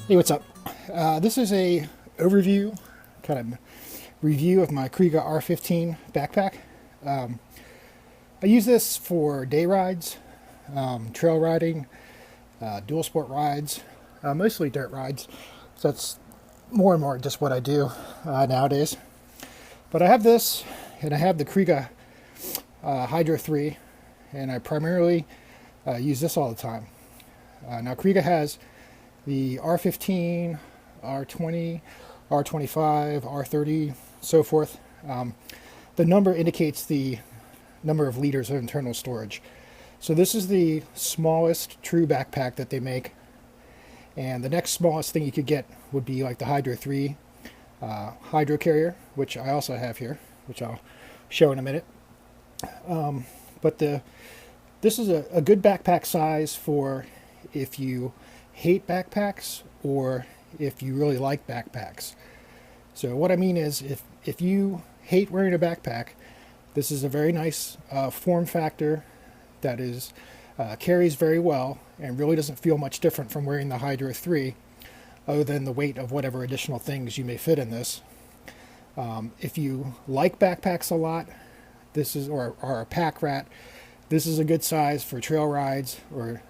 Hey, what's up? This is a overview, kind of review of my Kriega R15 backpack. Um, I use this for day rides, trail riding, dual sport rides, mostly dirt rides. So that's more and more just what I do nowadays. But I have this, and I have the Kriega Hydro 3, and I primarily use this all the time. Now Kriega has the R15, R20, R25, R30, so forth. The number indicates the number of liters of internal storage. So this is the smallest true backpack that they make. And the next smallest thing you could get would be like the Hydro 3 Hydro Carrier, which I also have here, which I'll show in a minute. But this is a good backpack size for if you hate backpacks or if you really like backpacks. So what I mean is if you hate wearing a backpack, this is a very nice form factor that is carries very well and really doesn't feel much different from wearing the Hydro 3 other than the weight of whatever additional things you may fit in this. If you like backpacks a lot, this is or are a pack rat, this is a good size for trail rides or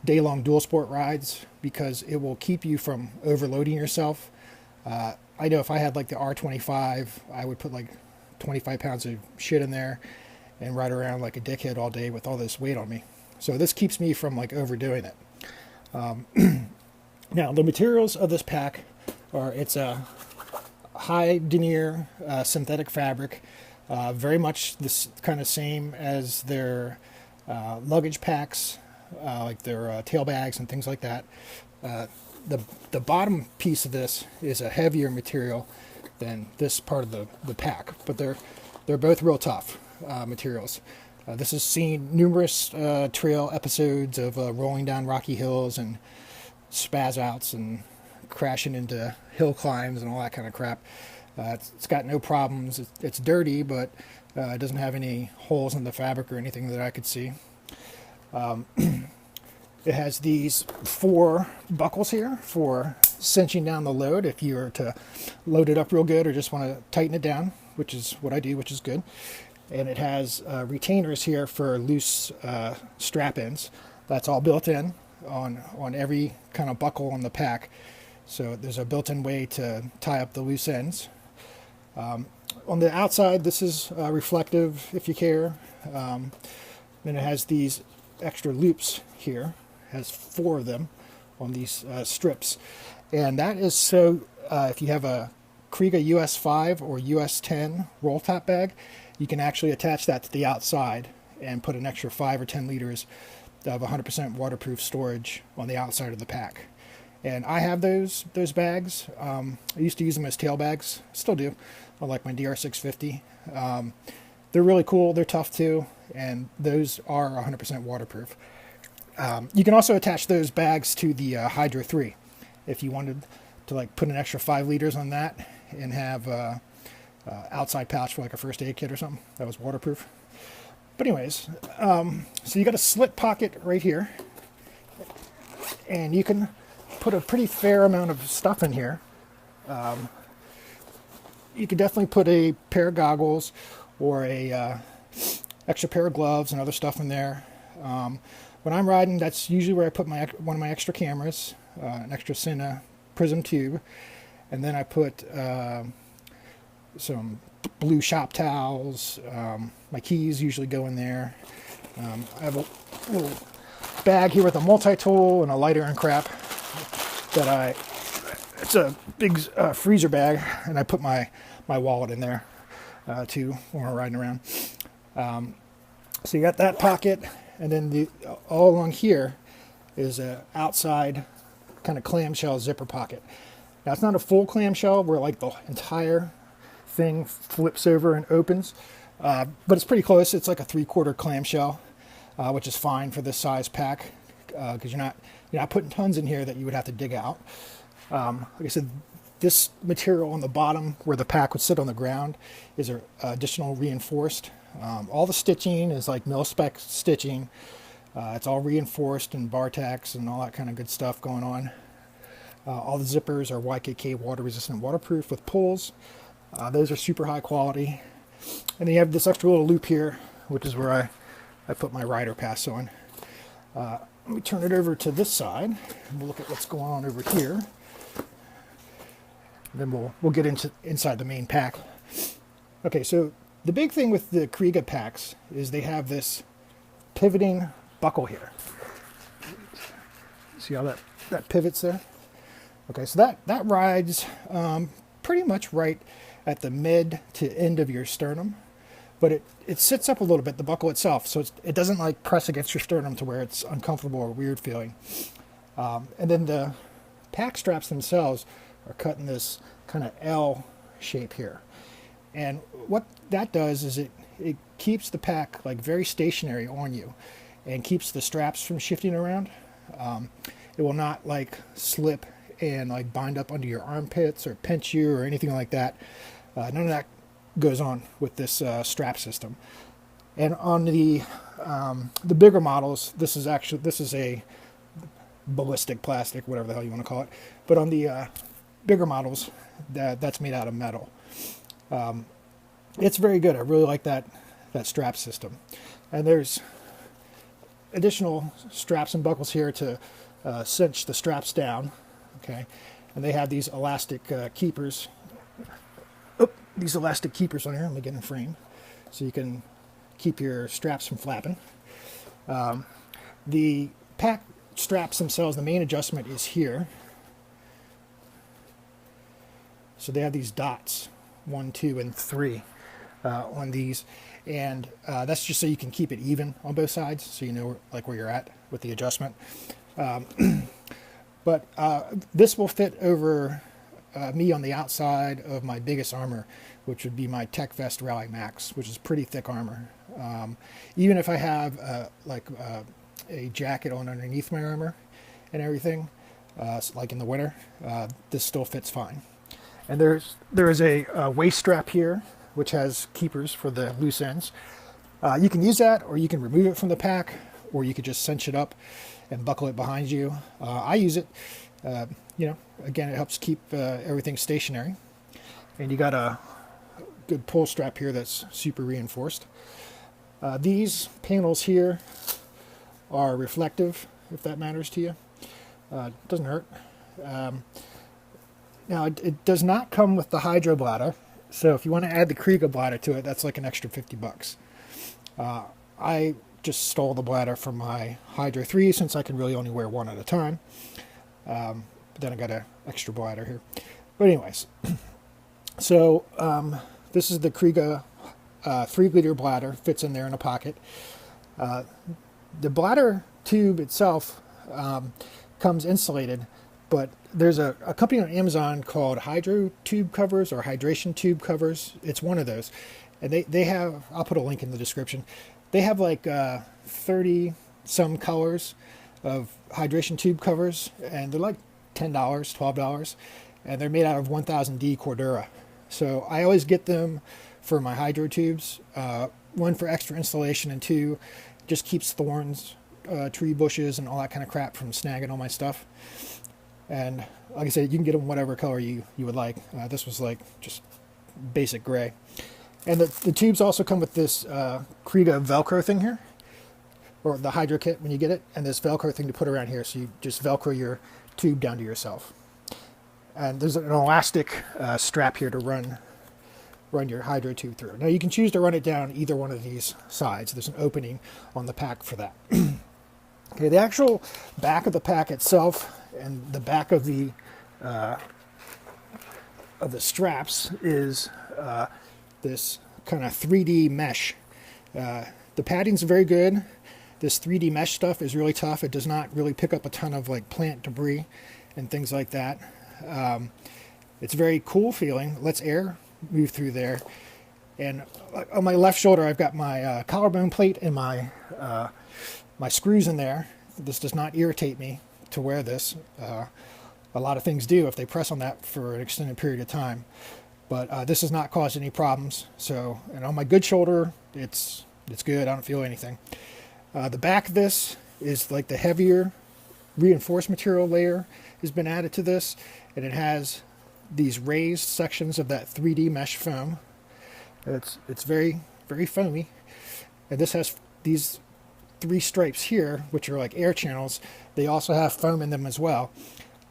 day-long dual sport rides because it will keep you from overloading yourself. I know if I had like the R25, I would put like 25 pounds of shit in there and ride around like a dickhead all day with all this weight on me. So this keeps me from like overdoing it. Now the materials of this pack are, it's a high denier synthetic fabric, very much this kind of same as their luggage packs, like their tail bags and things like that. The bottom piece of this is a heavier material than this part of the pack, but they're both real tough materials. This has seen numerous trail episodes of rolling down rocky hills and spaz outs and crashing into hill climbs and all that kind of crap. It's got no problems. It's dirty, but it doesn't have any holes in the fabric or anything that I could see. It has these 4 buckles here for cinching down the load if you were to load it up real good or just want to tighten it down, which is what I do, which is good. And it has retainers here for loose strap ends. That's all built in on every kind of buckle on the pack. So there's a built-in way to tie up the loose ends. On the outside, this is reflective if you care. Then it has these extra loops here. It has 4 of them on these strips. And that is so if you have a Kriega US 5 or US 10 roll top bag, you can actually attach that to the outside and put an extra 5 or 10 liters of 100% waterproof storage on the outside of the pack. And I have those bags. I used to use them as tail bags. Still do. I like my DR650. They're really cool. They're tough too. And those are 100% waterproof. You can also attach those bags to the Hydro 3 if you wanted to like put an extra 5 liters on that and have outside pouch for like a first aid kit or something that was waterproof. But anyways, so you got a slit pocket right here, and you can put a pretty fair amount of stuff in here. You could definitely put a pair of goggles or a extra pair of gloves and other stuff in there. When I'm riding, that's usually where I put one of my extra cameras, an extra Cine Prism tube, and then I put some blue shop towels. My keys usually go in there. I have a little bag here with a multi-tool and a lighter and crap that it's a big freezer bag, and I put my wallet in there too when we're riding around. So you got that pocket, and then all along here is a outside kind of clamshell zipper pocket. Now it's not a full clamshell where like the entire thing flips over and opens, but it's pretty close. It's like a 3/4 clamshell, which is fine for this size pack because you're not putting tons in here that you would have to dig out. Like I said, this material on the bottom where the pack would sit on the ground is additional reinforced. All the stitching is like mil-spec stitching. It's all reinforced and bar tacks and all that kind of good stuff going on. All the zippers are YKK water resistant waterproof with pulls. Those are super high quality. And then you have this extra little loop here, which is where I put my rider pass on. Let me turn it over to this side, and we'll look at what's going on over here. Then we'll get inside the main pack. Okay, so the big thing with the Kriega packs is they have this pivoting buckle here. See how that pivots there? Okay, so that rides pretty much right at the mid to end of your sternum, but it sits up a little bit, the buckle itself, so it doesn't like press against your sternum to where it's uncomfortable or weird feeling. And then the pack straps themselves are cut in this kind of L shape here. And what that does is it keeps the pack like very stationary on you and keeps the straps from shifting around. It will not like slip and like bind up under your armpits or pinch you or anything like that. None of that goes on with this strap system. And on the bigger models, this is a ballistic plastic, whatever the hell you want to call it. But on the bigger models, that's made out of metal. It's very good. I really like that strap system. And there's additional straps and buckles here to cinch the straps down. Okay, and they have these elastic keepers. These elastic keepers on here. Let me get in frame so you can keep your straps from flapping. The pack straps themselves, the main adjustment is here. So they have these dots, 1, 2, and 3 on these, and that's just so you can keep it even on both sides, so you know like where you're at with the adjustment. But this will fit over me on the outside of my biggest armor, which would be my Tech Vest Rally Max, which is pretty thick armor. Even if I have a jacket on underneath my armor and everything, so like in the winter, this still fits fine. And there is a waist strap here, which has keepers for the loose ends. You can use that, or you can remove it from the pack, or you could just cinch it up and buckle it behind you. I use it. Again, it helps keep everything stationary. And you got a good pull strap here that's super reinforced. These panels here are reflective, if that matters to you. It doesn't hurt. Now, it does not come with the Hydro Bladder, so if you want to add the Kriega bladder to it, that's like an extra $50. I just stole the bladder from my Hydro 3 since I can really only wear one at a time. But then I got an extra bladder here. But anyways, so this is the Kriega 3-liter bladder, fits in there in a pocket. The bladder tube itself comes insulated, but there's a company on Amazon called Hydro Tube Covers or Hydration Tube Covers. It's one of those. And they have, I'll put a link in the description. They have like 30 some colors of hydration tube covers, and they're like $10, $12, and they're made out of 1000D Cordura. So I always get them for my hydro tubes. One for extra insulation, and 2 just keeps thorns, tree bushes, and all that kind of crap from snagging on my stuff. And like I said, you can get them whatever color you would like. This was like just basic gray. And the tubes also come with this Kriega Velcro thing here, or the Hydro Kit when you get it, and this Velcro thing to put around here, so you just Velcro your tube down to yourself. And there's an elastic strap here to run your hydro tube through. Now you can choose to run it down either one of these sides. There's an opening on the pack for that. Okay, the actual back of the pack itself and the back of the straps is this kind of 3D mesh. The padding's very good. This 3D mesh stuff is really tough. It does not really pick up a ton of like plant debris and things like that. It's very cool feeling. Lets air move through there. And on my left shoulder, I've got my collarbone plate and my screws in there. This does not irritate me to wear this. A lot of things do if they press on that for an extended period of time. But this has not caused any problems. So, and on my good shoulder, it's good. I don't feel anything. The back of this is like the heavier reinforced material layer has been added to this, and it has these raised sections of that 3D mesh foam. It's very, very foamy, and this has these 3 stripes here, which are like air channels. They also have foam in them as well.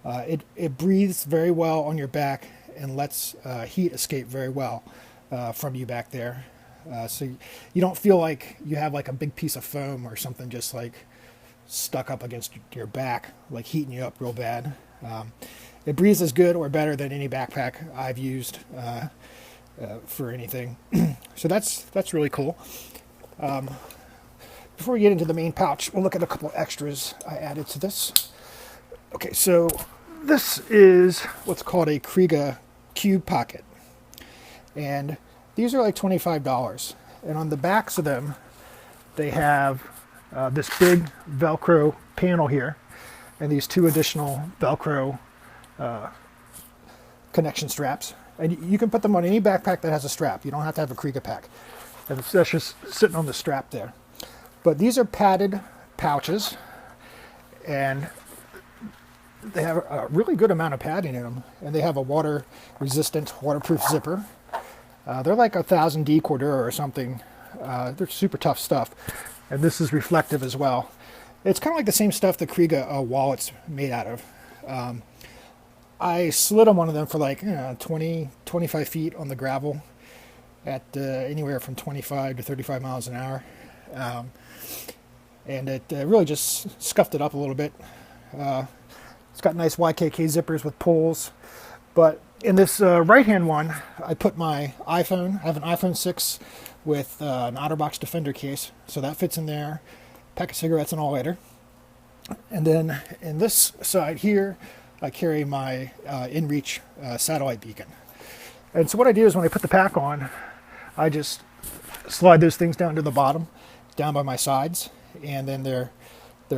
It breathes very well on your back and lets heat escape very well from you back there. So you don't feel like you have like a big piece of foam or something just like stuck up against your back, like heating you up real bad. It breathes as good or better than any backpack I've used for anything. So that's really cool. Before we get into the main pouch, we'll look at a couple extras I added to this. Okay, so this is what's called a Kriega Cube pocket. And these are like $25. And on the backs of them, they have this big Velcro panel here and these 2 additional Velcro connection straps. And you can put them on any backpack that has a strap. You don't have to have a Kriega pack. And that's just sitting on the strap there. But these are padded pouches, and they have a really good amount of padding in them, and they have a water-resistant, waterproof zipper. They're like 1000D Cordura or something. They're super tough stuff, and this is reflective as well. It's kind of like the same stuff the Kriega wallet's made out of. I slid on one of them for like 20, 25 feet on the gravel at anywhere from 25 to 35 miles an hour. And it really just scuffed it up a little bit. It's got nice YKK zippers with pulls. But in this right-hand one, I put my iPhone. I have an iPhone 6 with an OtterBox Defender case. So that fits in there. Pack of cigarettes and all later. And then in this side here, I carry my InReach satellite beacon. And so what I do is when I put the pack on, I just slide those things down to the bottom, down by my sides, and then they're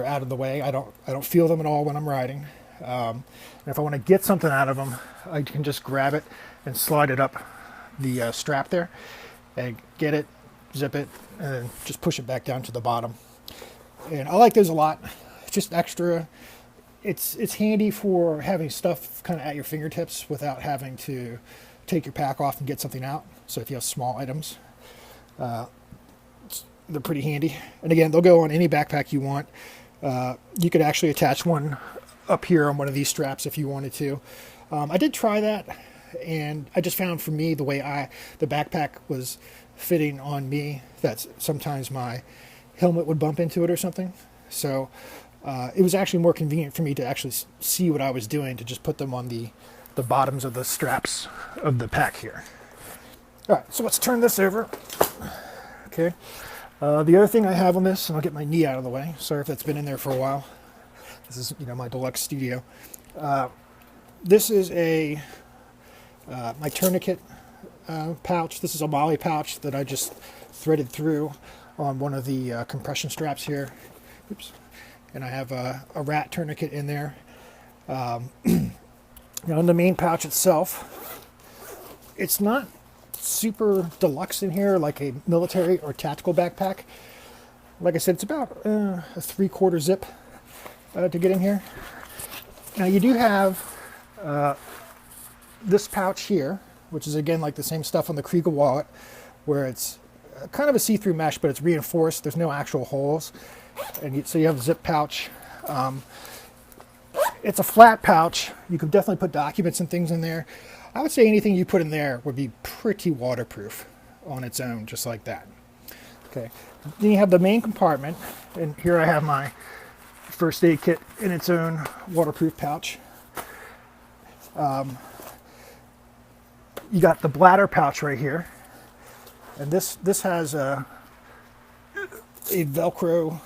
out of the way. I don't feel them at all when I'm riding. And if I want to get something out of them, I can just grab it and slide it up the strap there, and get it, zip it, and then just push it back down to the bottom. And I like those a lot. It's just extra. It's handy for having stuff kind of at your fingertips without having to take your pack off and get something out. So if you have small items, they're pretty handy. And again, they'll go on any backpack you want. You could actually attach one up here on one of these straps if you wanted to. I did try that, and I just found for me the way the backpack was fitting on me that sometimes my helmet would bump into it or something. So it was actually more convenient for me to actually see what I was doing, to just put them on the bottoms of the straps of the pack here. All right, so let's turn this over. Okay. The other thing I have on this, and I'll get my knee out of the way. Sorry if that's been in there for a while. This is, my deluxe studio. This is my tourniquet pouch. This is a Molly pouch that I just threaded through on one of the compression straps here. Oops. And I have a rat tourniquet in there. In the main pouch itself, it's not super deluxe in here like a military or tactical backpack. Like I said, it's about a 3/4 zip to get in here. Now you do have this pouch here, which is again like the same stuff on the Kriega wallet, where it's kind of a see-through mesh, but it's reinforced. There's no actual holes, and so you have a zip pouch. It's a flat pouch. You could definitely put documents and things in there. I would say anything you put in there would be pretty waterproof on its own, just like that. Okay. Then you have the main compartment, and here I have my first aid kit in its own waterproof pouch. You got the bladder pouch right here, and this has a Velcro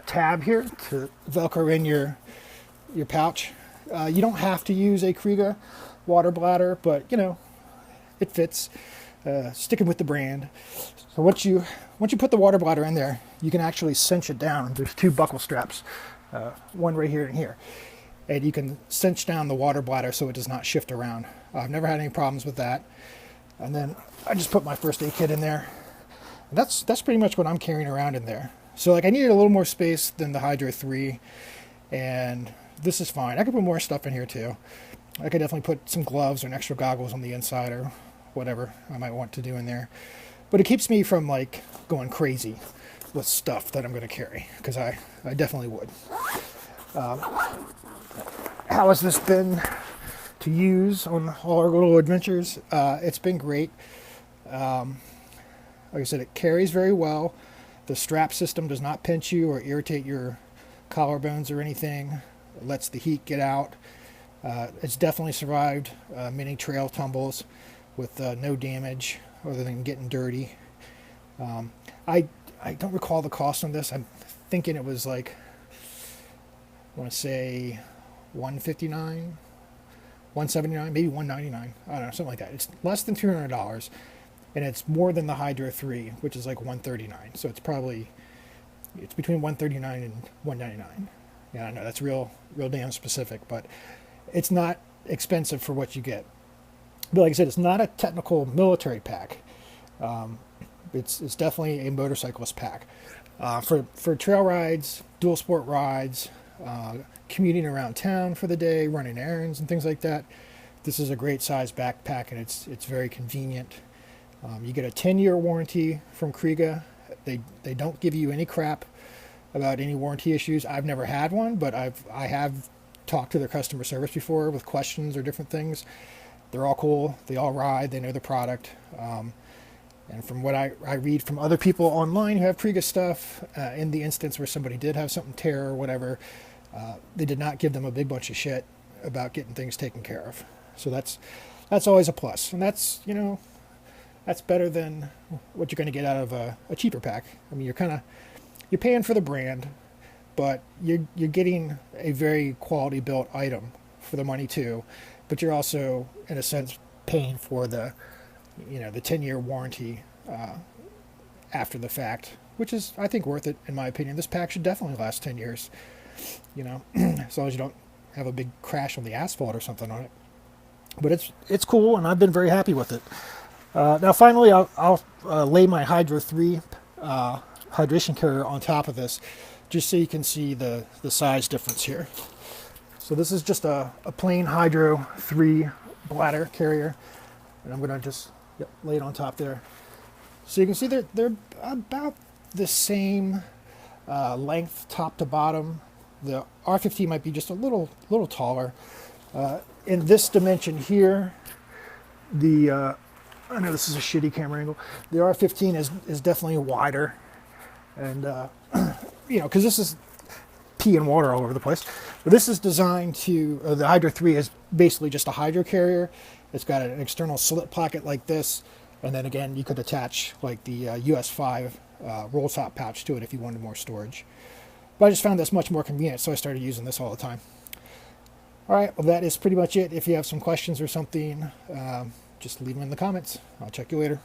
tab here to Velcro in your pouch. You don't have to use a Kriega water bladder, but it fits. Sticking with the brand. So once you put the water bladder in there, you can actually cinch it down. There's 2 buckle straps, one right here and here, and you can cinch down the water bladder so it does not shift around. I've never had any problems with that. And then I just put my first aid kit in there. And that's pretty much what I'm carrying around in there. So like I needed a little more space than the Hydro 3, and this is fine. I could put more stuff in here too. I could definitely put some gloves or an extra goggles on the inside or whatever I might want to do in there. But it keeps me from like going crazy with stuff that I'm going to carry, because I definitely would. How has this been to use on all our little adventures? It's been great. Like I said, it carries very well. The strap system does not pinch you or irritate your collarbones or anything. It lets the heat get out. It's definitely survived many trail tumbles with no damage other than getting dirty. I don't recall the cost on this. I'm thinking it was like, I want to say $159, $179, maybe $199. I don't know, something like that. It's less than $200, and it's more than the Hydro 3, which is like $139. So it's between $139 and $199. Yeah, I know that's real damn specific, but it's not expensive for what you get. But like I said, it's not a technical military pack. It's definitely a motorcyclist pack. For trail rides, dual sport rides, commuting around town for the day, running errands and things like that, this is a great size backpack, and it's very convenient. You get a 10-year warranty from Kriega. They don't give you any crap about any warranty issues. I've never had one, but I have talked to their customer service before with questions or different things. They're all cool. They all ride. They know the product. And from what I read from other people online who have Kriega stuff, in the instance where somebody did have something tear or whatever, they did not give them a big bunch of shit about getting things taken care of. So that's always a plus. And that's better than what you're going to get out of a cheaper pack. I mean, you're paying for the brand, but you're getting a very quality built item for the money too. But you're also, in a sense, paying for the 10-year warranty after the fact, which is, I think, worth it in my opinion. This pack should definitely last 10 years, as long as you don't have a big crash on the asphalt or something on it. But it's cool, and I've been very happy with it. Now, finally, I'll lay my Hydro 3 hydration carrier on top of this, just so you can see the size difference here. So this is just a plain Hydro 3 bladder carrier, and I'm going to just lay it on top there. So you can see they're about the same length top to bottom. The R15 might be just a little taller. In this dimension here, I know this is a shitty camera angle. The R15 is definitely wider, and because this is pee and water all over the place. But this is designed to, the Hydro 3 is basically just a hydro carrier. It's got an external slit pocket like this, and then again you could attach like the US 5 roll top pouch to it if you wanted more storage. But I just found this much more convenient, so I started using this all the time. Alright, well that is pretty much it. If you have some questions or something, just leave them in the comments. I'll check you later.